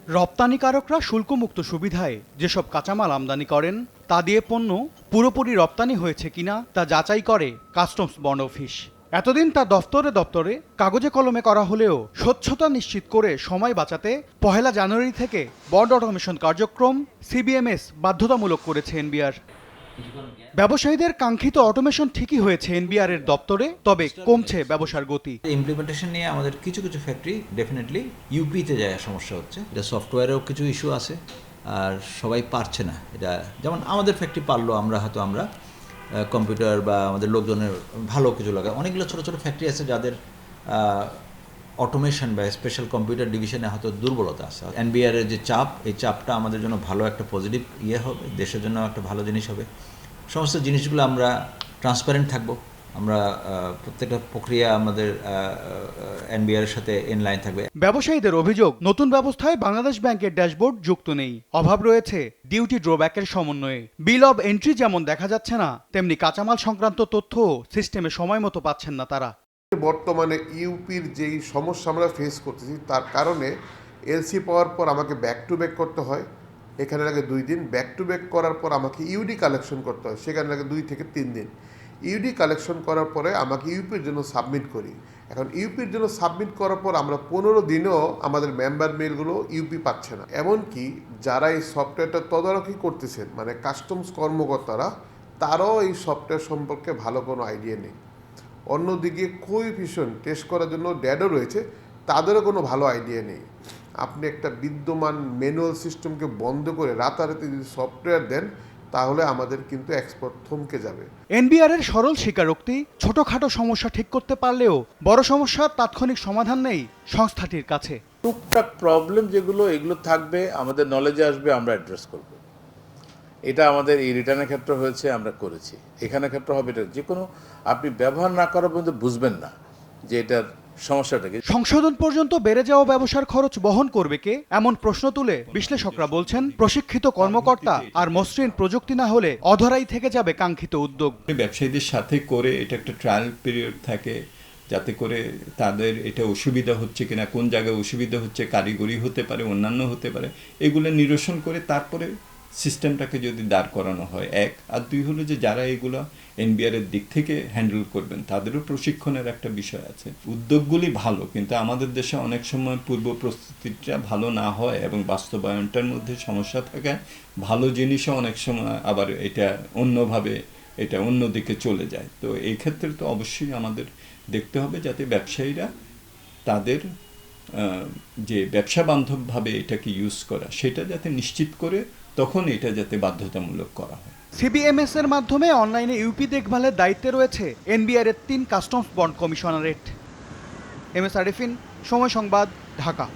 রপ্তানিকারকরা শুল্কমুক্ত সুবিধায় যেসব কাঁচামাল আমদানি করেন তা দিয়ে পণ্য পুরোপুরি রপ্তানি হয়েছে কিনা তা যাচাই করে কাস্টমস বন্ড অফিস। এতদিন তা দফতরে দফতরে কাগজে কলমে করা হলেও স্বচ্ছতা নিশ্চিত করে সময় বাঁচাতে ১ জানুয়ারি থেকে বন্ড অটোমেশন কার্যক্রম সিবিএমএস বাধ্যতামূলক করেছে এনবিআর। ব্যবসায়ীদের কাঙ্ক্ষিত অটোমেশন ঠিকই হয়েছে এনবিআর এর দপ্তরে, তবে কমছে ব্যবসার গতি। ইমপ্লিমেন্টেশন নিয়ে আমাদের কিছু ফ্যাক্টরি ডেফিনেটলি ইউপিতে যায় সমস্যা হচ্ছে, এটা সফটওয়্যারেও কিছু ইস্যু আছে আর সবাই পারছে না। এটা যেমন আমাদের ফ্যাক্টরি পারলো, আমরা কম্পিউটার বা আমাদের লোকজনের ভালো কিছু লাগা। অনেকগুলো ছোটো ছোটো ফ্যাক্টরি আছে যাদের অটোমেশন বা স্পেশাল কম্পিউটার ডিভিশনে হয়তো দুর্বলতা আছে। এনবিআর এর যে চাপ, এই চাপটা আমাদের জন্য ভালো একটা পজিটিভ হবে, দেশের জন্য একটা ভালো জিনিস হবে। সমস্ত জিনিসগুলো আমরা ট্রান্সপারেন্ট থাকবো, আমরা প্রত্যেকটা প্রক্রিয়া আমাদের এনবিআর এর সাথে ইনলাইন থাকবে। ব্যবসায়ীদের অভিযোগ, নতুন ব্যবস্থায় বাংলাদেশ ব্যাংকের ড্যাশবোর্ড যুক্ত নেই, অভাব রয়েছে ডিউটি ড্রব্যাকের সমন্বয়ে। বিল অব এন্ট্রি যেমন দেখা যাচ্ছে না, তেমনি কাঁচামাল সংক্রান্ত তথ্য সিস্টেমে সময় মতো পাচ্ছেন না তারা। বর্তমানে ইউপির যেই সমস্যা আমরা ফেস করতেছি তার কারণে এলসি পাওয়ার পর আমাকে ব্যাক টু ব্যাক করতে হয়, এখানে লাগে 2 দিন। ব্যাক টু ব্যাক করার পর আমাকে ইউডি কালেকশন করতে হয়, সেখানে লাগে 2 থেকে 3 দিন। ইউডি কালেকশন করার পরে আমাকে ইউপির জন্য সাবমিট করি। এখন ইউপির জন্য সাবমিট করার পর আমরা 15 দিনেও আমাদের মেম্বার মেলগুলো ইউপি পাচ্ছে না। এমনকি যারা এই সফটওয়্যারটা তদারকি করতেছেন, মানে কাস্টমস কর্মকর্তারা, তারাও এই সফটওয়্যার সম্পর্কে ভালো কোনো আইডিয়া নেই। অন্যদিকে কোএফিশিয়েন্ট টেস্ট করার জন্য ড্যাডও রয়েছে, তাদেরও কোনো ভালো আইডিয়া নেই। আপনি একটা বিদ্যমান ম্যানুয়াল সিস্টেমকে বন্ধ করে রাতারাতি যদি সফটওয়্যার দেন, তাহলে আমাদের কিন্তু এক্সপোর্ট থমকে যাবে। এনবিআর এর সরল স্বীকারোক্তি, ছোটখাটো সমস্যা ঠিক করতে পারলেও বড় সমস্যার তাৎক্ষণিক সমাধান নেই সংস্থাটির কাছে। টুকটাক প্রবলেম যেগুলো এগুলো থাকবে, আমাদের নলেজে আসবে, আমরা অ্যাড্রেস করব। এটা আমাদের এই রিটার্নের ক্ষেত্রে হয়েছে, আমরা করেছি। এখানে ক্ষেত্রে হবে, এটা যে কোনো আপনি ব্যবহার না করা পর্যন্ত বুঝবেন না যে এটার সমস্যাটাকে। সংশোধন পর্যন্ত বেড়ে যাওয়া ব্যবসার খরচ বহন করবে কে, এমন প্রশ্ন তুলে বিশ্লেষকরা বলছেন প্রশিক্ষিত কর্মকর্তা আর মসৃণ প্রযুক্তি না হলে অধরাই থেকে যাবে কাঙ্ক্ষিত উদ্যোগ। ব্যবসায়ীদের সাথে করে এটা একটা ট্রায়াল পিরিয়ড থাকে, যাতে করে তাদের এটা অসুবিধা হচ্ছে কিনা, কোন জায়গায় অসুবিধা হচ্ছে, কারিগরি হতে পারে, অন্যান্য হতে পারে, এগুলো নিরসন করে তারপরে সিস্টেমটাকে যদি দাঁড় করানো হয়, 1 আর 2 হলো যে যারা এগুলো এনবিআর এর দিক থেকে হ্যান্ডেল করবেন তাদেরও প্রশিক্ষণের একটা বিষয় আছে। উদ্যোগগুলি ভালো, কিন্তু আমাদের দেশে অনেক সময় পূর্ব প্রস্তুতিটা ভালো না হয় এবং বাস্তবায়নটার মধ্যে সমস্যা থাকায় ভালো জিনিসও অনেক সময় আবার এটা অন্যভাবে এটা অন্যদিকে চলে যায়। তো এই ক্ষেত্রে তো অবশ্যই আমাদের দেখতে হবে যাতে ব্যবসায়ীরা তাদের যে ব্যবসা বান্ধবভাবে এটাকে ইউজ করা, সেটা যাতে নিশ্চিত করে তখন এটা যাতে বাধ্যতামূলক করা হয়। সিবিএমএস এর মাধ্যমে অনলাইনে ইউপি দেখভালের দায়িত্বে রয়েছে এনবিআর এর 3 customs bond commissionerate. M S Arifin, Somoy Sangbad, Dhaka.